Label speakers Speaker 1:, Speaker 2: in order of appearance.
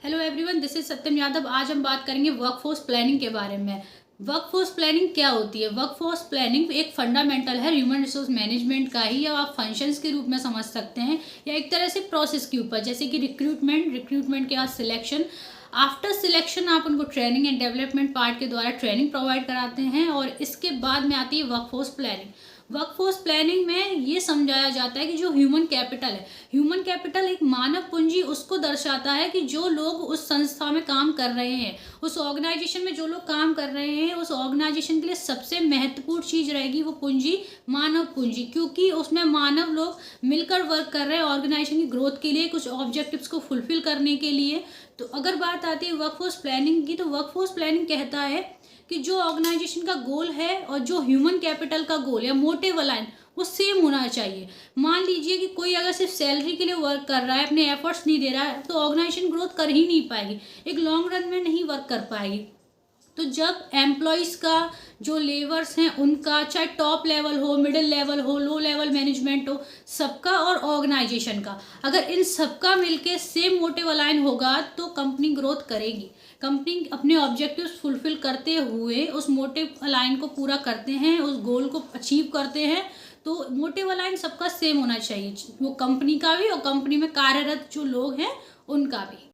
Speaker 1: Hello everyone, this is सत्यम यादव। आज हम बात करेंगे वर्कफोर्स प्लानिंग के बारे में। वर्कफोर्स प्लानिंग क्या होती है? वर्कफोर्स प्लानिंग एक फंडामेंटल है ह्यूमन रिसोर्स मैनेजमेंट का ही, या आप फंक्शंस के रूप में समझ सकते हैं, या एक तरह से प्रोसेस के ऊपर, जैसे कि रिक्रूटमेंट के बाद सिलेक्शन, आफ्टर सिलेक्शन आप उनको ट्रेनिंग एंड डेवलपमेंट पार्ट के द्वारा ट्रेनिंग प्रोवाइड कराते हैं, और इसके बाद में आती है वर्कफोर्स प्लानिंग। वर्कफोर्स प्लानिंग में ये समझाया जाता है कि जो ह्यूमन कैपिटल है, ह्यूमन कैपिटल एक मानव पूंजी उसको दर्शाता है कि जो लोग उस संस्था में काम कर रहे हैं, उस ऑर्गेनाइजेशन में जो लोग काम कर रहे हैं, उस ऑर्गेनाइजेशन के लिए सबसे महत्वपूर्ण चीज रहेगी वो पूंजी मानव पूंजी, क्योंकि उसमें मानव लोग मिलकर वर्क कर रहे हैं ऑर्गेनाइजेशन की ग्रोथ के लिए, कुछ ऑब्जेक्टिव्स को फुलफिल करने के लिए। तो अगर बात आती है वर्कफोर्स प्लानिंग की, तो वर्कफोर्स प्लानिंग कहता है कि जो ऑर्गेनाइजेशन का गोल है और जो ह्यूमन कैपिटल का गोल या मोटिव अलाइन वो सेम होना चाहिए। मान लीजिए कि कोई अगर सिर्फ सैलरी के लिए वर्क कर रहा है, अपने एफर्ट्स नहीं दे रहा है, तो ऑर्गेनाइजेशन ग्रोथ कर ही नहीं पाएगी, एक लॉन्ग रन में नहीं वर्क कर पाएगी। तो जब एम्प्लॉयज़ का, जो लेबर्स हैं उनका, चाहे टॉप लेवल हो, मिडिल लेवल हो, लो लेवल मैनेजमेंट हो, सबका और ऑर्गेनाइजेशन का, अगर इन सबका मिलके सेम मोटिव अलाइन होगा तो कंपनी ग्रोथ करेगी। कंपनी अपने ऑब्जेक्टिव्स फुलफिल करते हुए उस मोटिव अलाइन को पूरा करते हैं, उस गोल को अचीव करते हैं। तो मोटिव अलाइन सबका सेम होना चाहिए, वो कंपनी का भी और कंपनी में कार्यरत जो लोग हैं उनका भी।